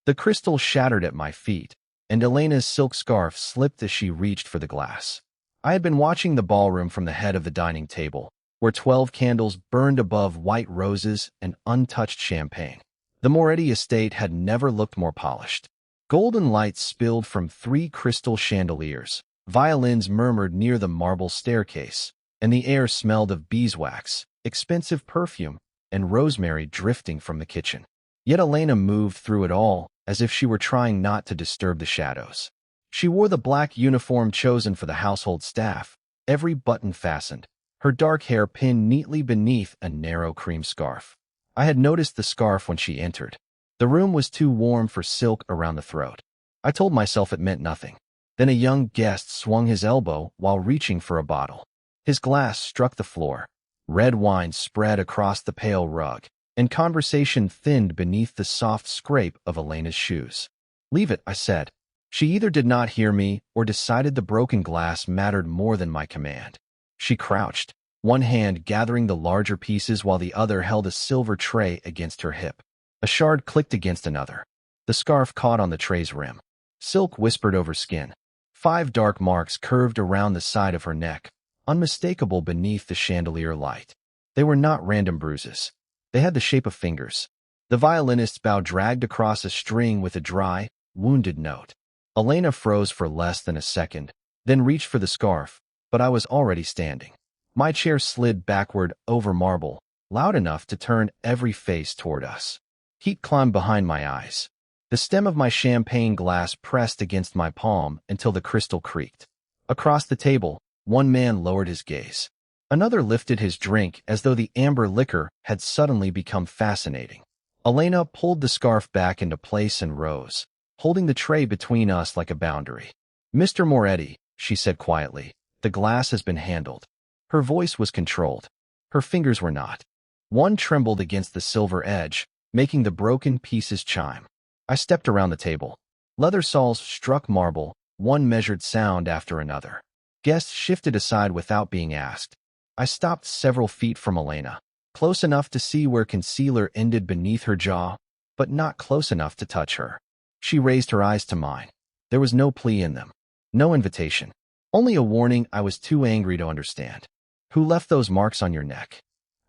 The crystal shattered at my feet, and Elena's silk scarf slipped as she reached for the glass. I had been watching the ballroom from the head of the dining table, where 12 candles burned above white roses and untouched champagne. The Moretti estate had never looked more polished. Golden light spilled from 3 crystal chandeliers. Violins murmured near the marble staircase, and the air smelled of beeswax, expensive perfume, and rosemary drifting from the kitchen. Yet Elena moved through it all, as if she were trying not to disturb the shadows. She wore the black uniform chosen for the household staff, every button fastened, her dark hair pinned neatly beneath a narrow cream scarf. I had noticed the scarf when she entered. The room was too warm for silk around the throat. I told myself it meant nothing. Then a young guest swung his elbow while reaching for a bottle. His glass struck the floor. Red wine spread across the pale rug, and conversation thinned beneath the soft scrape of Elena's shoes. "Leave it," I said. She either did not hear me or decided the broken glass mattered more than my command. She crouched, one hand gathering the larger pieces while the other held a silver tray against her hip. A shard clicked against another. The scarf caught on the tray's rim. Silk whispered over skin. 5 dark marks curved around the side of her neck, unmistakable beneath the chandelier light. They were not random bruises. They had the shape of fingers. The violinist's bow dragged across a string with a dry, wounded note. Elena froze for less than a second, then reached for the scarf, but I was already standing. My chair slid backward over marble, loud enough to turn every face toward us. Heat climbed behind my eyes. The stem of my champagne glass pressed against my palm until the crystal creaked. Across the table, one man lowered his gaze. Another lifted his drink as though the amber liquor had suddenly become fascinating. Elena pulled the scarf back into place and rose, holding the tray between us like a boundary. "Mr. Moretti," she said quietly, "the glass has been handled." Her voice was controlled. Her fingers were not. One trembled against the silver edge, making the broken pieces chime. I stepped around the table. Leather saws struck marble, one measured sound after another. Guests shifted aside without being asked. I stopped several feet from Elena, close enough to see where concealer ended beneath her jaw, but not close enough to touch her. She raised her eyes to mine. There was no plea in them, no invitation, only a warning I was too angry to understand. "Who left those marks on your neck?"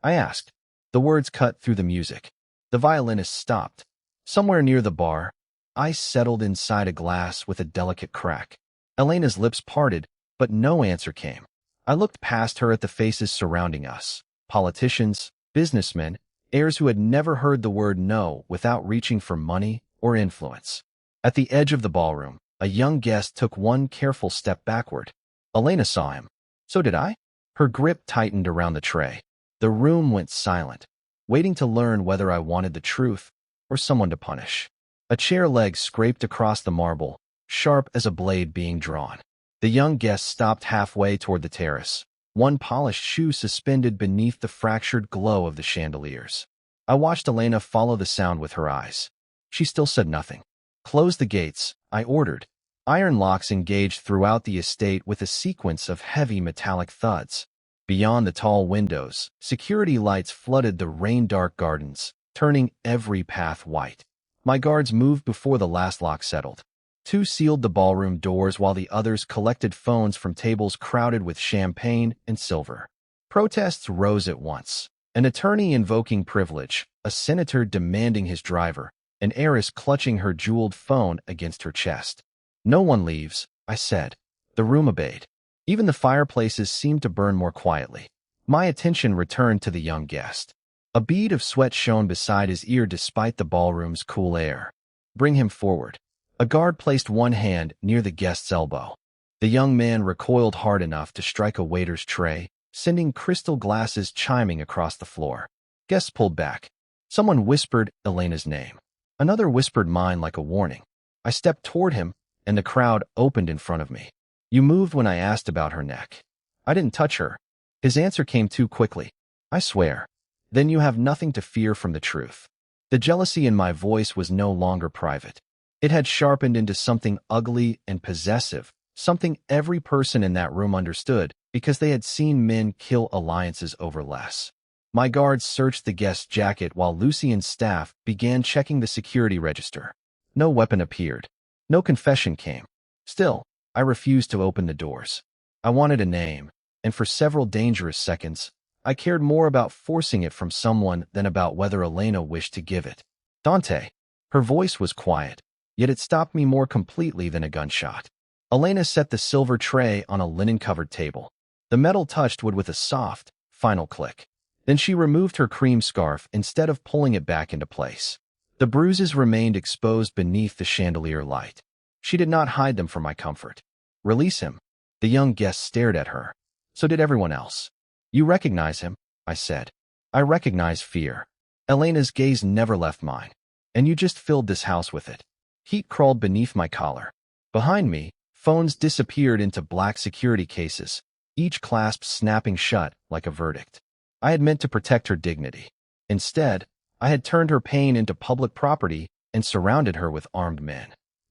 I asked. The words cut through the music. The violinist stopped. Somewhere near the bar, ice settled inside a glass with a delicate crack. Elena's lips parted, but no answer came. I looked past her at the faces surrounding us. Politicians, businessmen, heirs who had never heard the word no without reaching for money or influence. At the edge of the ballroom, a young guest took one careful step backward. Elena saw him. So did I. Her grip tightened around the tray. The room went silent, waiting to learn whether I wanted the truth or someone to punish. A chair leg scraped across the marble, sharp as a blade being drawn. The young guest stopped halfway toward the terrace, one polished shoe suspended beneath the fractured glow of the chandeliers. I watched Elena follow the sound with her eyes. She still said nothing. "Close the gates," I ordered. Iron locks engaged throughout the estate with a sequence of heavy metallic thuds. Beyond the tall windows, security lights flooded the rain-dark gardens, turning every path white. My guards moved before the last lock settled. 2 sealed the ballroom doors while the others collected phones from tables crowded with champagne and silver. Protests rose at once. An attorney invoking privilege, a senator demanding his driver, an heiress clutching her jeweled phone against her chest. "No one leaves," I said. The room obeyed. Even the fireplaces seemed to burn more quietly. My attention returned to the young guest. A bead of sweat shone beside his ear despite the ballroom's cool air. "Bring him forward." A guard placed one hand near the guest's elbow. The young man recoiled hard enough to strike a waiter's tray, sending crystal glasses chiming across the floor. Guests pulled back. Someone whispered Elena's name. Another whispered mine like a warning. I stepped toward him, and the crowd opened in front of me. "You moved when I asked about her neck." "I didn't touch her." His answer came too quickly. "I swear." "Then you have nothing to fear from the truth." The jealousy in my voice was no longer private. It had sharpened into something ugly and possessive, something every person in that room understood because they had seen men kill alliances over less. My guards searched the guest's jacket while Lucian's staff began checking the security register. No weapon appeared. No confession came. Still, I refused to open the doors. I wanted a name, and for several dangerous seconds, I cared more about forcing it from someone than about whether Elena wished to give it. Dante. Her voice was quiet, yet it stopped me more completely than a gunshot. Elena set the silver tray on a linen-covered table. The metal touched wood with a soft, final click. Then she removed her cream scarf instead of pulling it back into place. The bruises remained exposed beneath the chandelier light. She did not hide them for my comfort. Release him. The young guest stared at her. So did everyone else. You recognize him, I said. I recognize fear. Elena's gaze never left mine. And you just filled this house with it. Heat crawled beneath my collar. Behind me, phones disappeared into black security cases, each clasp snapping shut like a verdict. I had meant to protect her dignity. Instead, I had turned her pain into public property and surrounded her with armed men.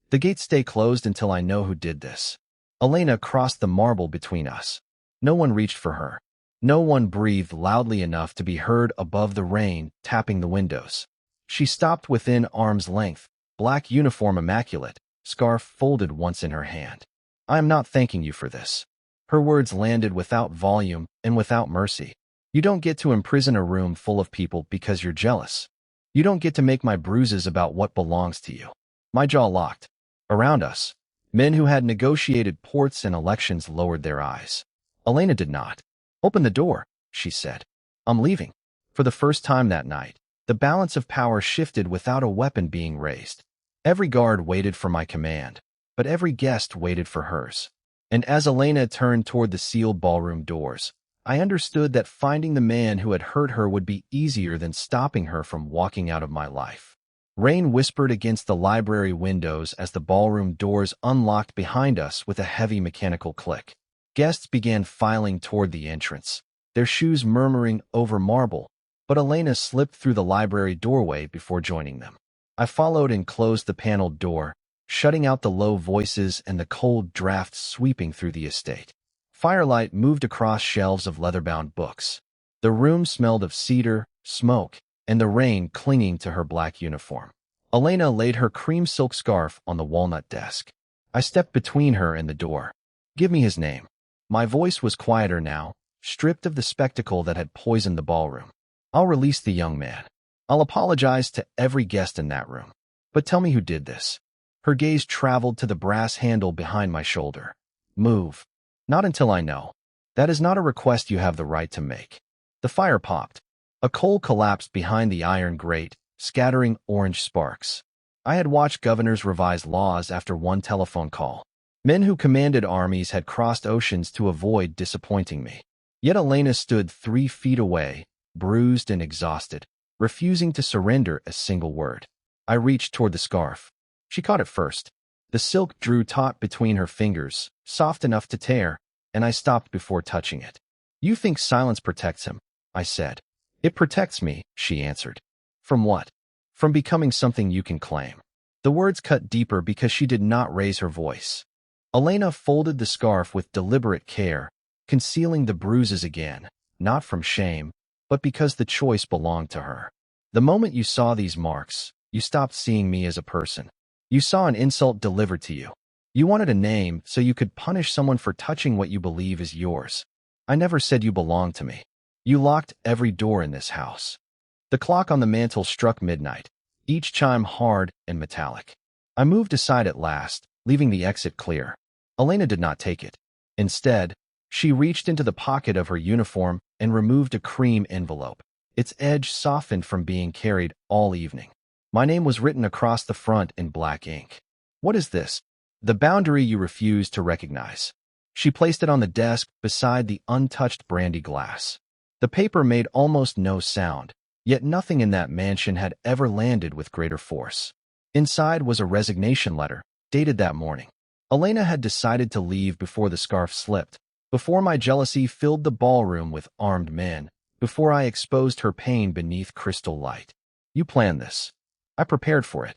The gates stay closed until I know who did this. Elena crossed the marble between us. No one reached for her. No one breathed loudly enough to be heard above the rain tapping the windows. She stopped within arm's length, black uniform immaculate, scarf folded once in her hand. I am not thanking you for this. Her words landed without volume and without mercy. You don't get to imprison a room full of people because you're jealous. You don't get to make my bruises about what belongs to you. My jaw locked. Around us, men who had negotiated ports and elections lowered their eyes. Elena did not. Open the door, she said. I'm leaving. For the first time that night, the balance of power shifted without a weapon being raised. Every guard waited for my command, but every guest waited for hers. And as Elena turned toward the sealed ballroom doors, I understood that finding the man who had hurt her would be easier than stopping her from walking out of my life. Rain whispered against the library windows as the ballroom doors unlocked behind us with a heavy mechanical click. Guests began filing toward the entrance, their shoes murmuring over marble, but Elena slipped through the library doorway before joining them. I followed and closed the paneled door, shutting out the low voices and the cold drafts sweeping through the estate. Firelight moved across shelves of leather-bound books. The room smelled of cedar, smoke, and the rain clinging to her black uniform. Elena laid her cream silk scarf on the walnut desk. I stepped between her and the door. Give me his name. My voice was quieter now, stripped of the spectacle that had poisoned the ballroom. I'll release the young man. I'll apologize to every guest in that room. But tell me who did this. Her gaze traveled to the brass handle behind my shoulder. Move. Not until I know. That is not a request you have the right to make. The fire popped. A coal collapsed behind the iron grate, scattering orange sparks. I had watched governors revise laws after one telephone call. Men who commanded armies had crossed oceans to avoid disappointing me. Yet Elena stood 3 feet away, bruised and exhausted, refusing to surrender a single word. I reached toward the scarf. She caught it first. The silk drew taut between her fingers, soft enough to tear, and I stopped before touching it. You think silence protects him, I said. It protects me, she answered. From what? From becoming something you can claim. The words cut deeper because she did not raise her voice. Elena folded the scarf with deliberate care, concealing the bruises again, not from shame, but because the choice belonged to her. The moment you saw these marks, you stopped seeing me as a person. You saw an insult delivered to you. You wanted a name so you could punish someone for touching what you believe is yours. I never said you belonged to me. You locked every door in this house. The clock on the mantel struck midnight, each chime hard and metallic. I moved aside at last, leaving the exit clear. Elena did not take it. Instead, she reached into the pocket of her uniform and removed a cream envelope. Its edge softened from being carried all evening. My name was written across the front in black ink. What is this? The boundary you refuse to recognize. She placed it on the desk beside the untouched brandy glass. The paper made almost no sound, yet nothing in that mansion had ever landed with greater force. Inside was a resignation letter, dated that morning. Elena had decided to leave before the scarf slipped, before my jealousy filled the ballroom with armed men, before I exposed her pain beneath crystal light. You planned this. I prepared for it.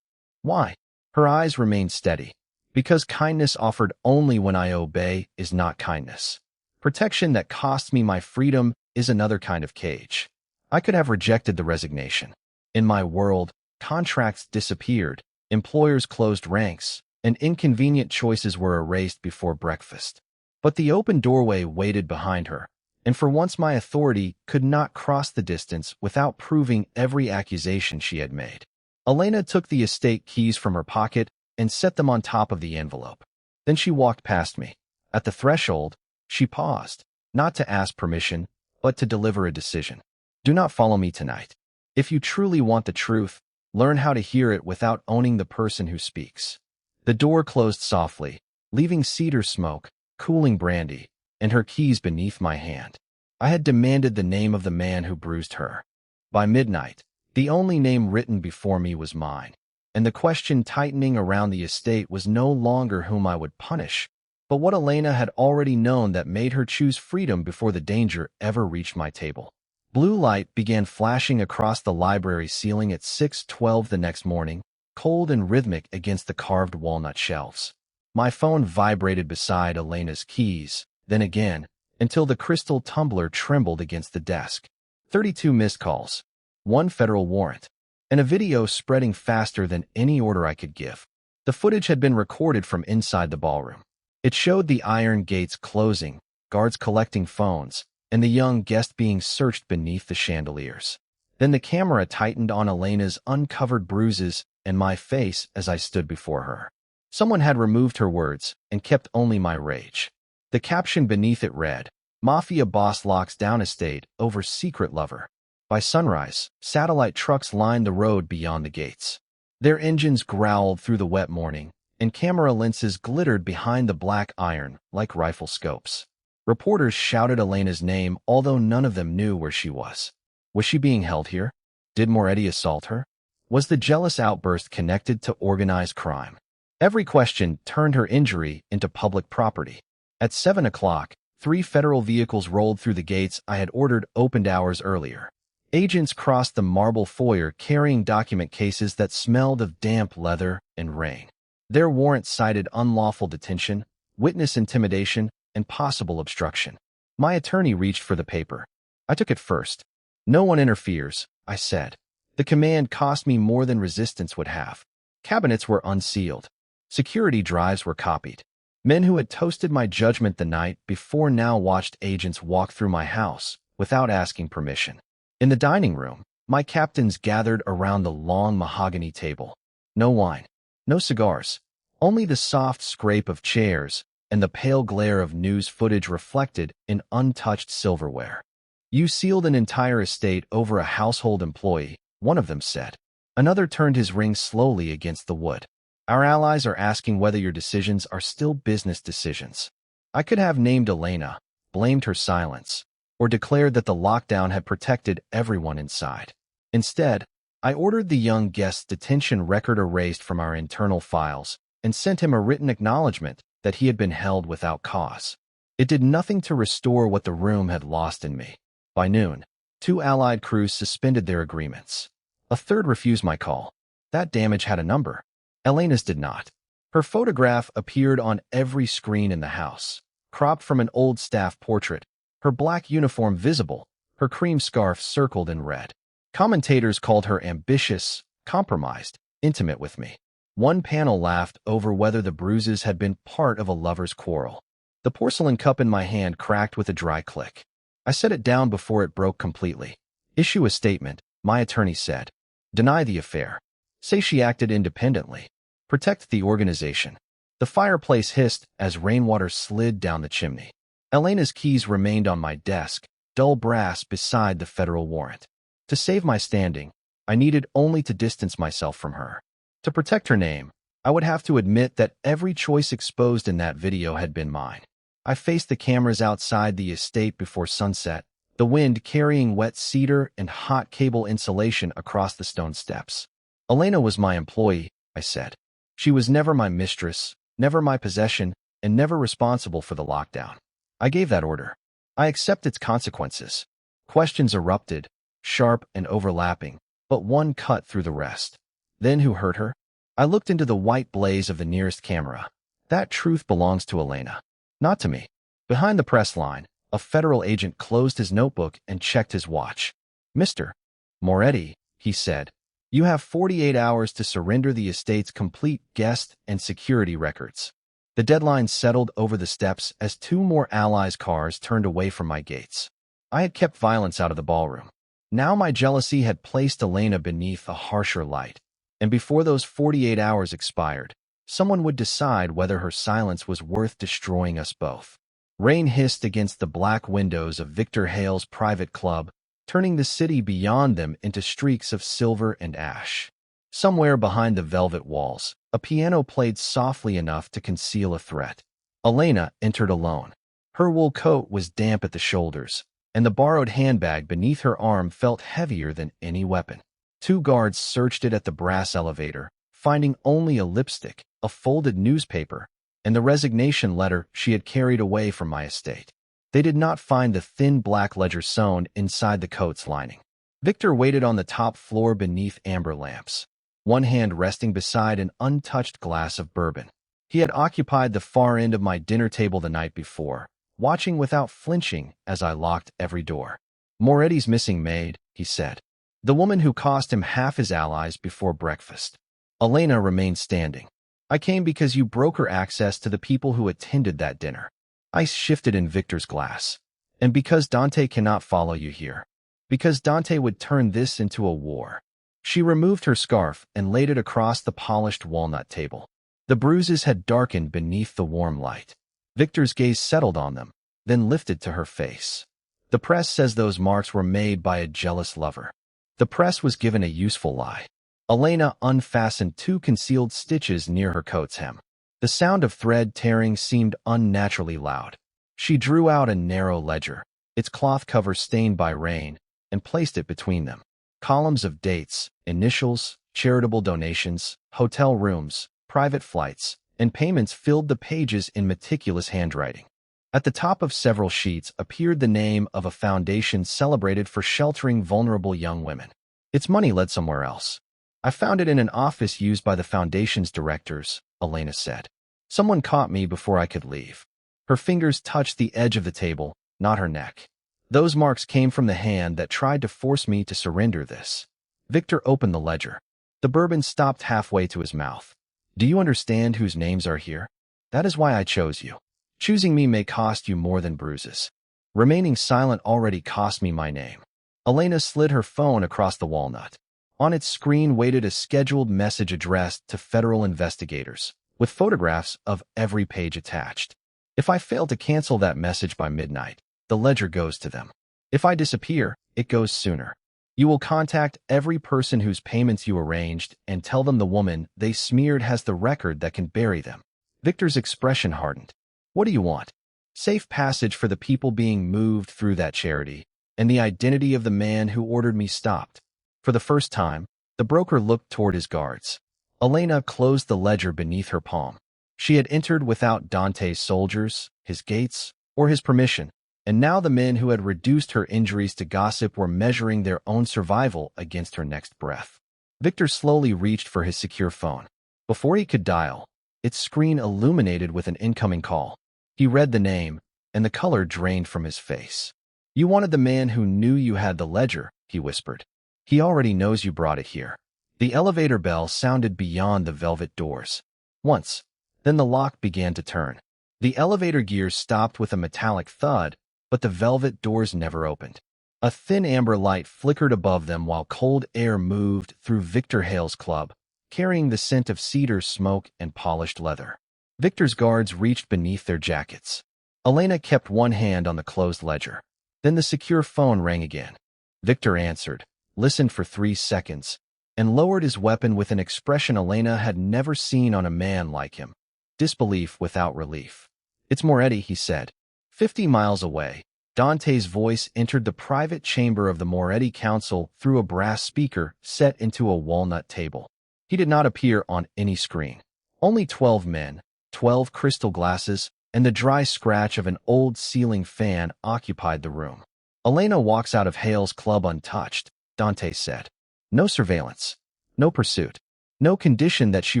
Why? Her eyes remained steady. Because kindness offered only when I obey is not kindness. Protection that costs me my freedom is another kind of cage. I could have rejected the resignation. In my world, contracts disappeared, employers closed ranks, and inconvenient choices were erased before breakfast. But the open doorway waited behind her, and for once my authority could not cross the distance without proving every accusation she had made. Elena took the estate keys from her pocket and set them on top of the envelope. Then she walked past me. At the threshold, she paused, not to ask permission, but to deliver a decision. Do not follow me tonight. If you truly want the truth, learn how to hear it without owning the person who speaks. The door closed softly, leaving cedar smoke, cooling brandy, and her keys beneath my hand. I had demanded the name of the man who bruised her. By midnight, the only name written before me was mine, and the question tightening around the estate was no longer whom I would punish, but what Elena had already known that made her choose freedom before the danger ever reached my table. Blue light began flashing across the library ceiling at 6:12 the next morning, cold and rhythmic against the carved walnut shelves. My phone vibrated beside Elena's keys, then again, until the crystal tumbler trembled against the desk. 32 missed calls, 1 federal warrant, and a video spreading faster than any order I could give. The footage had been recorded from inside the ballroom. It showed the iron gates closing, guards collecting phones, and the young guest being searched beneath the chandeliers. Then the camera tightened on Elena's uncovered bruises and my face as I stood before her. Someone had removed her words and kept only my rage. The caption beneath it read, "Mafia Boss locks down estate over secret lover." By sunrise, satellite trucks lined the road beyond the gates. Their engines growled through the wet morning, and camera lenses glittered behind the black iron like rifle scopes. Reporters shouted Elena's name, although none of them knew where she was. Was she being held here? Did Moretti assault her? Was the jealous outburst connected to organized crime? Every question turned her injury into public property. At 7 o'clock, 3 federal vehicles rolled through the gates I had ordered opened hours earlier. Agents crossed the marble foyer carrying document cases that smelled of damp leather and rain. Their warrants cited unlawful detention, witness intimidation, and possible obstruction. My attorney reached for the paper. I took it first. "No one interferes," I said. The command cost me more than resistance would have. Cabinets were unsealed. Security drives were copied. Men who had toasted my judgment the night before now watched agents walk through my house without asking permission. In the dining room, my captains gathered around the long mahogany table. No wine, no cigars, only the soft scrape of chairs and the pale glare of news footage reflected in untouched silverware. "You sealed an entire estate over a household employee," one of them said. Another turned his ring slowly against the wood. "Our allies are asking whether your decisions are still business decisions." I could have named Elena, blamed her silence, or declared that the lockdown had protected everyone inside. Instead, I ordered the young guest's detention record erased from our internal files and sent him a written acknowledgement that he had been held without cause. It did nothing to restore what the room had lost in me. By noon, 2 Allied crews suspended their agreements. A third refused my call. That damage had a number. Elena's did not. Her photograph appeared on every screen in the house, cropped from an old staff portrait, her black uniform visible, her cream scarf circled in red. Commentators called her ambitious, compromised, intimate with me. One panel laughed over whether the bruises had been part of a lover's quarrel. The porcelain cup in my hand cracked with a dry click. I set it down before it broke completely. "Issue a statement," my attorney said. "Deny the affair. Say she acted independently. Protect the organization." The fireplace hissed as rainwater slid down the chimney. Elena's keys remained on my desk, dull brass beside the federal warrant. To save my standing, I needed only to distance myself from her. To protect her name, I would have to admit that every choice exposed in that video had been mine. I faced the cameras outside the estate before sunset, the wind carrying wet cedar and hot cable insulation across the stone steps. "Elena was my employee," I said. "She was never my mistress, never my possession, and never responsible for the lockdown." I gave that order. I accept its consequences. Questions erupted, sharp and overlapping, but one cut through the rest. "Then who hurt her?" I looked into the white blaze of the nearest camera. "That truth belongs to Elena, not to me." Behind the press line, a federal agent closed his notebook and checked his watch. "Mr. Moretti," he said, You have 48 hours to surrender the estate's complete guest and security records. The deadline settled over the steps as two more allies' cars turned away from my gates. I had kept violence out of the ballroom. Now my jealousy had placed Elena beneath a harsher light, and before those 48 hours expired, someone would decide whether her silence was worth destroying us both. Rain hissed against the black windows of Victor Hale's private club, turning the city beyond them into streaks of silver and ash. Somewhere behind the velvet walls, a piano played softly enough to conceal a threat. Elena entered alone. Her wool coat was damp at the shoulders, and the borrowed handbag beneath her arm felt heavier than any weapon. Two guards searched it at the brass elevator, finding only a lipstick, a folded newspaper, and the resignation letter she had carried away from my estate. They did not find the thin black ledger sewn inside the coat's lining. Victor waited on the top floor beneath amber lamps, one hand resting beside an untouched glass of bourbon. He had occupied the far end of my dinner table the night before, watching without flinching as I locked every door. "Moretti's missing maid," he said. "The woman who cost him half his allies before breakfast." Elena remained standing. "I came because you broke her access to the people who attended that dinner." Ice shifted in Victor's glass. "And because Dante cannot follow you here. Because Dante would turn this into a war." She removed her scarf and laid it across the polished walnut table. The bruises had darkened beneath the warm light. Victor's gaze settled on them, then lifted to her face. "The press says those marks were made by a jealous lover." The press was given a useful lie. Elena unfastened two concealed stitches near her coat's hem. The sound of thread tearing seemed unnaturally loud. She drew out a narrow ledger, its cloth cover stained by rain, and placed it between them. Columns of dates, initials, charitable donations, hotel rooms, private flights, and payments filled the pages in meticulous handwriting. At the top of several sheets appeared the name of a foundation celebrated for sheltering vulnerable young women. "Its money led somewhere else. I found it in an office used by the foundation's directors," Elena said. "Someone caught me before I could leave." Her fingers touched the edge of the table, not her neck. "Those marks came from the hand that tried to force me to surrender this." Victor opened the ledger. The bourbon stopped halfway to his mouth. "Do you understand whose names are here? That is why I chose you. Choosing me may cost you more than bruises. Remaining silent already cost me my name." Elena slid her phone across the walnut. On its screen waited a scheduled message addressed to federal investigators, with photographs of every page attached. "If I fail to cancel that message by midnight, the ledger goes to them. If I disappear, it goes sooner. You will contact every person whose payments you arranged and tell them the woman they smeared has the record that can bury them." Victor's expression hardened. "What do you want?" "Safe passage for the people being moved through that charity, and the identity of the man who ordered me stopped." For the first time, the broker looked toward his guards. Elena closed the ledger beneath her palm. She had entered without Dante's soldiers, his gates, or his permission, and now the men who had reduced her injuries to gossip were measuring their own survival against her next breath. Victor slowly reached for his secure phone. Before he could dial, its screen illuminated with an incoming call. He read the name, and the color drained from his face. "You wanted the man who knew you had the ledger," he whispered. "He already knows you brought it here." The elevator bell sounded beyond the velvet doors. Once, then the lock began to turn. The elevator gears stopped with a metallic thud, but the velvet doors never opened. A thin amber light flickered above them while cold air moved through Victor Hale's club, carrying the scent of cedar smoke and polished leather. Victor's guards reached beneath their jackets. Elena kept one hand on the closed ledger. Then the secure phone rang again. Victor answered, listened for 3 seconds, and lowered his weapon with an expression Elena had never seen on a man like him. Disbelief without relief. "It's Moretti," he said. 50 miles away, Dante's voice entered the private chamber of the Moretti Council through a brass speaker set into a walnut table. He did not appear on any screen. Only 12 men, 12 crystal glasses, and the dry scratch of an old ceiling fan occupied the room. "Elena walks out of Hale's club untouched," Dante said. "No surveillance. No pursuit. No condition that she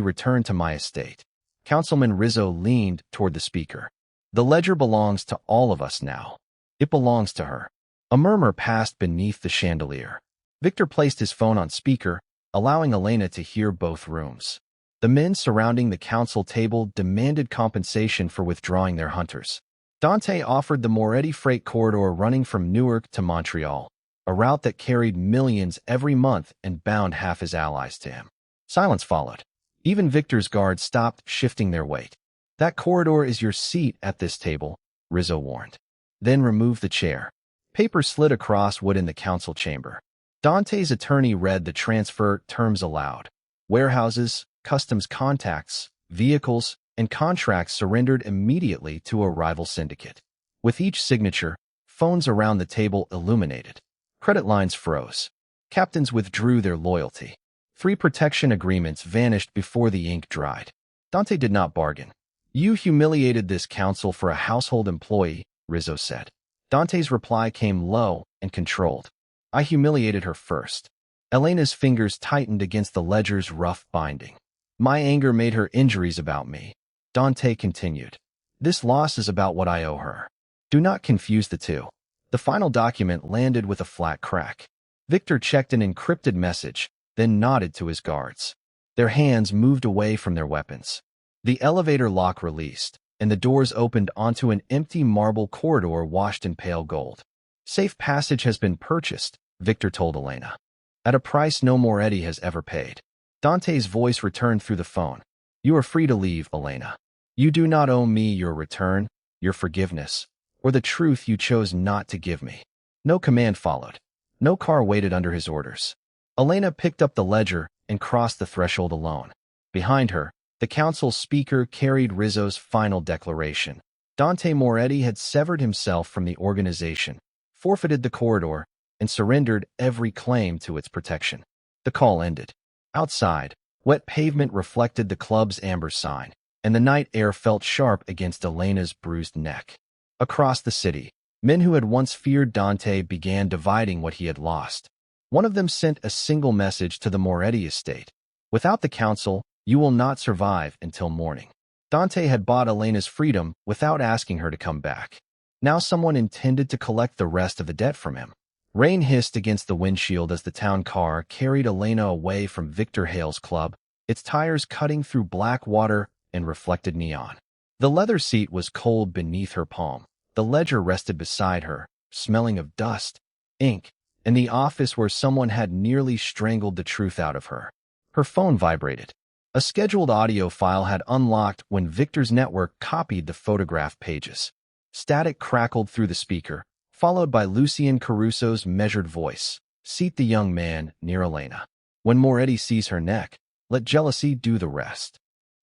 return to my estate." Councilman Rizzo leaned toward the speaker. "The ledger belongs to all of us now. It belongs to her." A murmur passed beneath the chandelier. Victor placed his phone on speaker, allowing Elena to hear both rooms. The men surrounding the council table demanded compensation for withdrawing their hunters. Dante offered the Moretti freight corridor running from Newark to Montreal, a route that carried millions every month and bound half his allies to him. Silence followed. Even Victor's guards stopped shifting their weight. "That corridor is your seat at this table," Rizzo warned. "Then remove the chair." Paper slid across wood in the council chamber. Dante's attorney read the transfer terms aloud. Warehouses, customs contacts, vehicles, and contracts surrendered immediately to a rival syndicate. With each signature, phones around the table illuminated. Credit lines froze. Captains withdrew their loyalty. 3 protection agreements vanished before the ink dried. Dante did not bargain. "You humiliated this council for a household employee," Rizzo said. Dante's reply came low and controlled. "I humiliated her first." Elena's fingers tightened against the ledger's rough binding. "My anger made her injuries about me." Dante continued. "This loss is about what I owe her. Do not confuse the two." The final document landed with a flat crack. Victor checked an encrypted message, then nodded to his guards. Their hands moved away from their weapons. The elevator lock released, and the doors opened onto an empty marble corridor washed in pale gold. "Safe passage has been purchased," Victor told Elena. "At a price no Moretti has ever paid." Dante's voice returned through the phone. "You are free to leave, Elena. You do not owe me your return, your forgiveness, or the truth you chose not to give me." No command followed. No car waited under his orders. Elena picked up the ledger and crossed the threshold alone. Behind her, the council speaker carried Rizzo's final declaration. Dante Moretti had severed himself from the organization, forfeited the corridor, and surrendered every claim to its protection. The call ended. Outside, wet pavement reflected the club's amber sign, and the night air felt sharp against Elena's bruised neck. Across the city, men who had once feared Dante began dividing what he had lost. One of them sent a single message to the Moretti estate. "Without the council, you will not survive until morning." Dante had bought Elena's freedom without asking her to come back. Now someone intended to collect the rest of the debt from him. Rain hissed against the windshield as the town car carried Elena away from Victor Hale's club, its tires cutting through black water and reflected neon. The leather seat was cold beneath her palm. The ledger rested beside her, smelling of dust, ink, and the office where someone had nearly strangled the truth out of her. Her phone vibrated. A scheduled audio file had unlocked when Victor's network copied the photograph pages. Static crackled through the speaker, followed by Lucien Caruso's measured voice. "Seat the young man near Elena. When Moretti sees her neck, let jealousy do the rest."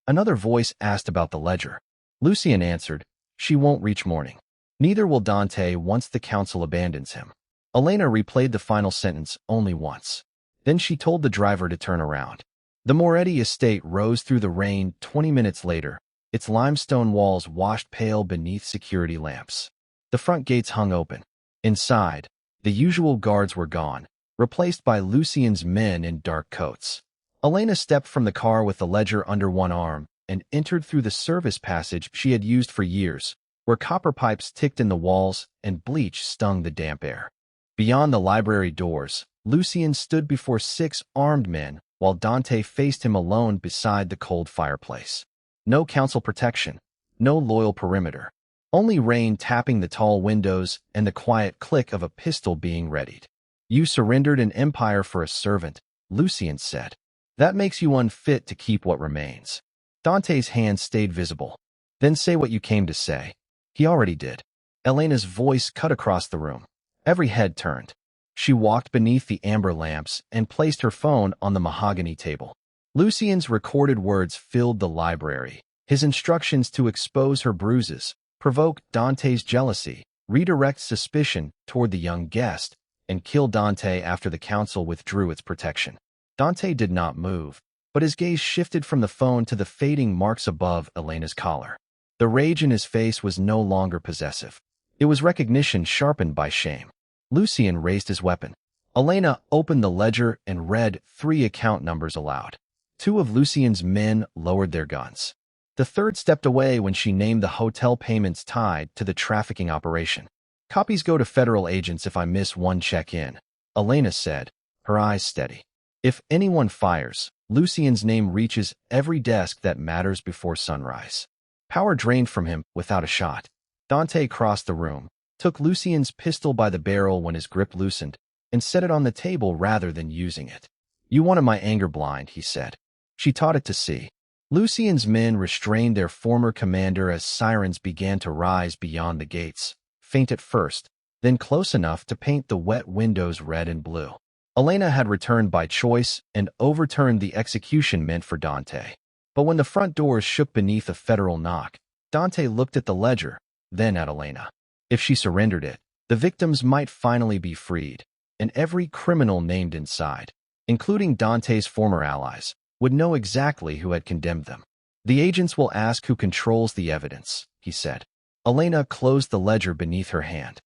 Another voice asked about the ledger. Lucien answered, "She won't reach morning. Neither will Dante once the council abandons him." Elena replayed the final sentence only once. Then she told the driver to turn around. The Moretti estate rose through the rain 20 minutes later, its limestone walls washed pale beneath security lamps. The front gates hung open. Inside, the usual guards were gone, replaced by Lucien's men in dark coats. Elena stepped from the car with the ledger under one arm and entered through the service passage she had used for years, where copper pipes ticked in the walls and bleach stung the damp air. Beyond the library doors, Lucien stood before 6 armed men while Dante faced him alone beside the cold fireplace. No council protection, no loyal perimeter. Only rain tapping the tall windows and the quiet click of a pistol being readied. "You surrendered an empire for a servant," Lucien said. "That makes you unfit to keep what remains." Dante's hand stayed visible. "Then say what you came to say." He already did. Elena's voice cut across the room. Every head turned. She walked beneath the amber lamps and placed her phone on the mahogany table. Lucien's recorded words filled the library. His instructions to expose her bruises, provoke Dante's jealousy, redirect suspicion toward the young guest, and kill Dante after the council withdrew its protection. Dante did not move, but his gaze shifted from the phone to the fading marks above Elena's collar. The rage in his face was no longer possessive. It was recognition sharpened by shame. Lucien raised his weapon. Elena opened the ledger and read 3 account numbers aloud. 2 of Lucien's men lowered their guns. The third stepped away when she named the hotel payments tied to the trafficking operation. "Copies go to federal agents if I miss one check-in," Elena said, her eyes steady. If anyone fires, Lucien's name reaches every desk that matters before sunrise. Power drained from him without a shot. Dante crossed the room, took Lucien's pistol by the barrel when his grip loosened, and set it on the table rather than using it. "You wanted my anger blind," he said. She taught it to see. Lucien's men restrained their former commander as sirens began to rise beyond the gates, faint at first, then close enough to paint the wet windows red and blue. Elena had returned by choice and overturned the execution meant for Dante. But when the front doors shook beneath a federal knock, Dante looked at the ledger, then at Elena. If she surrendered it, the victims might finally be freed, and every criminal named inside, including Dante's former allies, would know exactly who had condemned them. "The agents will ask who controls the evidence," he said. Elena closed the ledger beneath her hand.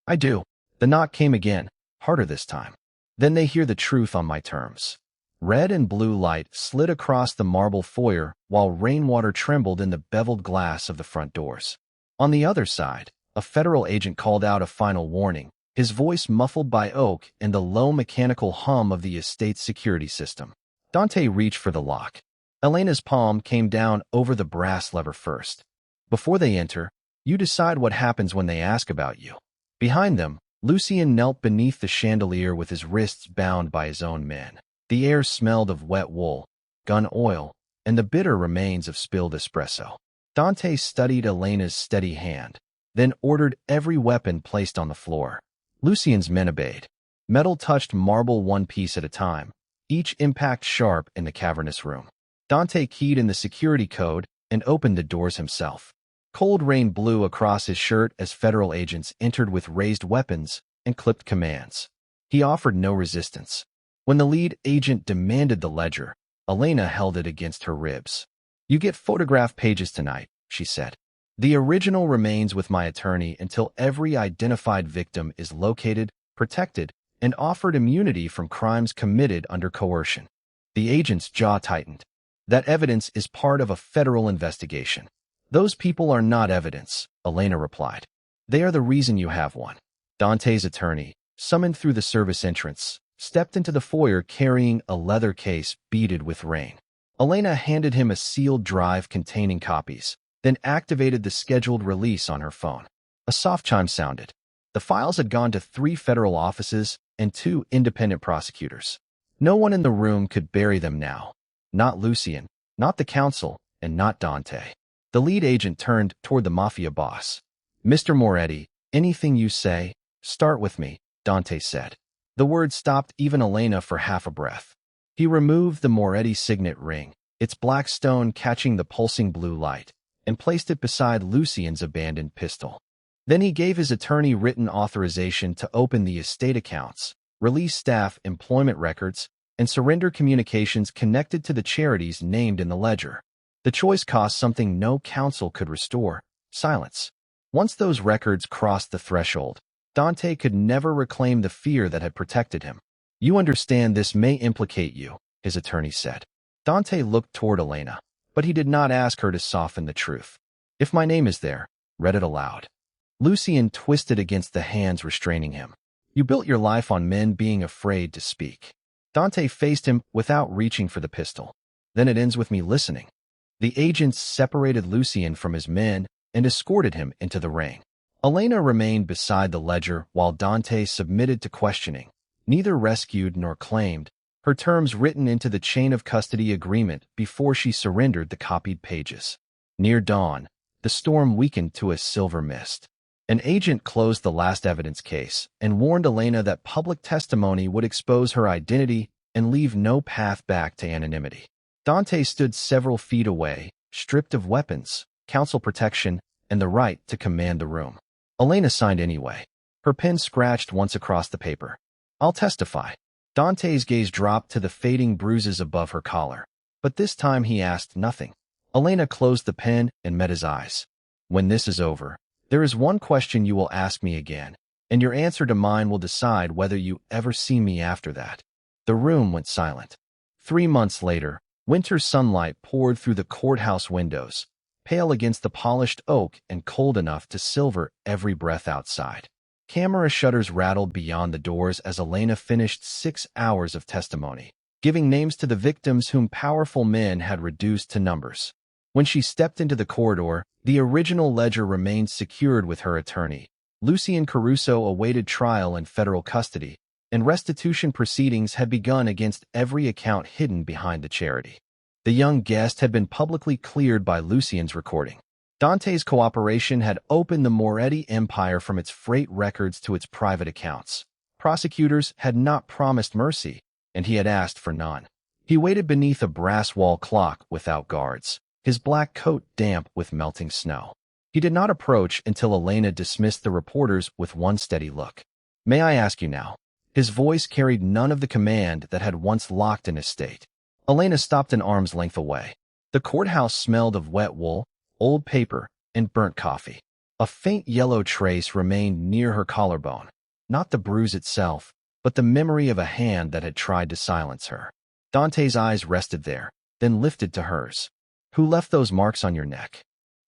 "I do." The knock came again, harder this time. "Then they hear the truth on my terms." Red and blue light slid across the marble foyer while rainwater trembled in the beveled glass of the front doors. On the other side, a federal agent called out a final warning, his voice muffled by oak and the low mechanical hum of the estate's security system. Dante reached for the lock. Elena's palm came down over the brass lever first. "Before they enter, you decide what happens when they ask about you." Behind them, Lucien knelt beneath the chandelier with his wrists bound by his own men. The air smelled of wet wool, gun oil, and the bitter remains of spilled espresso. Dante studied Elena's steady hand, then ordered every weapon placed on the floor. Lucien's men obeyed. Metal touched marble one piece at a time, each impact sharp in the cavernous room. Dante keyed in the security code and opened the doors himself. Cold rain blew across his shirt as federal agents entered with raised weapons and clipped commands. He offered no resistance. When the lead agent demanded the ledger, Elena held it against her ribs. "You get photograph pages tonight," she said. "The original remains with my attorney until every identified victim is located, protected, and offered immunity from crimes committed under coercion." The agent's jaw tightened. "That evidence is part of a federal investigation." "Those people are not evidence," Elena replied. "They are the reason you have one." Dante's attorney, summoned through the service entrance, stepped into the foyer carrying a leather case beaded with rain. Elena handed him a sealed drive containing copies, then activated the scheduled release on her phone. A soft chime sounded. The files had gone to 3 federal offices and 2 independent prosecutors. No one in the room could bury them now. Not Lucien, not the council, and not Dante. The lead agent turned toward the Mafia Boss. "Mr. Moretti, anything you say, start with me," Dante said. The word stopped even Elena for half a breath. He removed the Moretti signet ring, its black stone catching the pulsing blue light, and placed it beside Lucien's abandoned pistol. Then he gave his attorney written authorization to open the estate accounts, release staff employment records, and surrender communications connected to the charities named in the ledger. The choice cost something no counsel could restore: silence. Once those records crossed the threshold, Dante could never reclaim the fear that had protected him. "You understand this may implicate you," his attorney said. Dante looked toward Elena, but he did not ask her to soften the truth. "If my name is there," read it aloud. Lucien twisted against the hands restraining him. "You built your life on men being afraid to speak." Dante faced him without reaching for the pistol. "Then it ends with me listening." The agents separated Lucien from his men and escorted him into the ring. Elena remained beside the ledger while Dante submitted to questioning, neither rescued nor claimed, her terms written into the chain of custody agreement before she surrendered the copied pages. Near dawn, the storm weakened to a silver mist. An agent closed the last evidence case and warned Elena that public testimony would expose her identity and leave no path back to anonymity. Dante stood several feet away, stripped of weapons, counsel protection, and the right to command the room. Elena signed anyway. Her pen scratched once across the paper. "I'll testify." Dante's gaze dropped to the fading bruises above her collar, but this time he asked nothing. Elena closed the pen and met his eyes. "When this is over, there is one question you will ask me again, and your answer to mine will decide whether you ever see me after that." The room went silent. 3 months later, winter sunlight poured through the courthouse windows, pale against the polished oak and cold enough to silver every breath outside. Camera shutters rattled beyond the doors as Elena finished 6 hours of testimony. giving names to the victims whom powerful men had reduced to numbers. When she stepped into the corridor, the original ledger remained secured with her attorney. Lucien Caruso awaited trial in federal custody, and restitution proceedings had begun against every account hidden behind the charity. The young guest had been publicly cleared by Lucien's recording. Dante's cooperation had opened the Moretti empire from its freight records to its private accounts. Prosecutors had not promised mercy, and he had asked for none. He waited beneath a brass wall clock without guards, his black coat damp with melting snow. He did not approach until Elena dismissed the reporters with one steady look. "May I ask you now?" His voice carried none of the command that had once locked in his state. Elena stopped an arm's length away. The courthouse smelled of wet wool, old paper, and burnt coffee. A faint yellow trace remained near her collarbone, not the bruise itself, but the memory of a hand that had tried to silence her. Dante's eyes rested there, then lifted to hers. "Who left those marks on your neck?"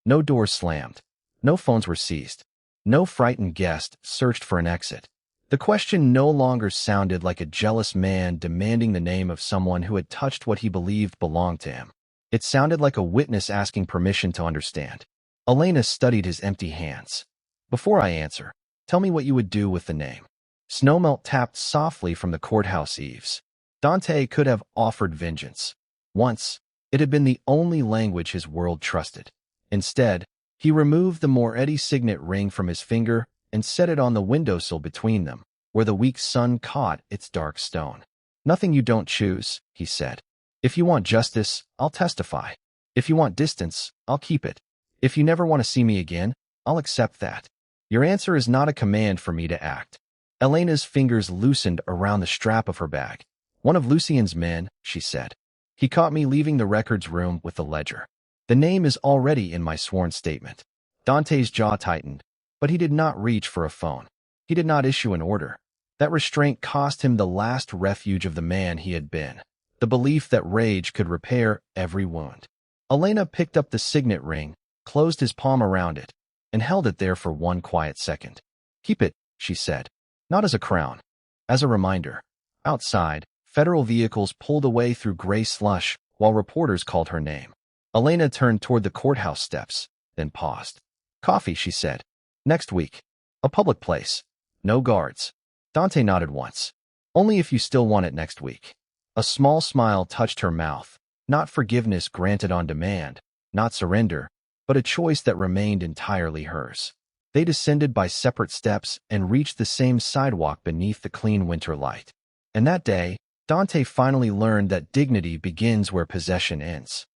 No doors slammed. No phones were seized. No frightened guest searched for an exit. The question no longer sounded like a jealous man demanding the name of someone who had touched what he believed belonged to him. It sounded like a witness asking permission to understand. Elena studied his empty hands. "Before I answer, tell me what you would do with the name." Snowmelt tapped softly from the courthouse eaves. Dante could have offered vengeance. Once, it had been the only language his world trusted. Instead, he removed the Moretti signet ring from his finger and set it on the windowsill between them, where the weak sun caught its dark stone. "Nothing you don't choose," he said. "If you want justice, I'll testify. If you want distance, I'll keep it. If you never want to see me again, I'll accept that. Your answer is not a command for me to act." Elena's fingers loosened around the strap of her bag. "One of Lucien's men," she said. "He caught me leaving the records room with the ledger. The name is already in my sworn statement." Dante's jaw tightened, but he did not reach for a phone. He did not issue an order. That restraint cost him the last refuge of the man he had been, the belief that rage could repair every wound. Elena picked up the signet ring, closed his palm around it, and held it there for one quiet second. "Keep it," she said, "not as a crown, as a reminder." Outside, federal vehicles pulled away through gray slush while reporters called her name. Elena turned toward the courthouse steps, then paused. "Coffee," she said. "Next week. A public place. No guards." Dante nodded once. "Only if you still want it next week." A small smile touched her mouth, not forgiveness granted on demand, not surrender, but a choice that remained entirely hers. They descended by separate steps and reached the same sidewalk beneath the clean winter light. And that day, Dante finally learned that dignity begins where possession ends.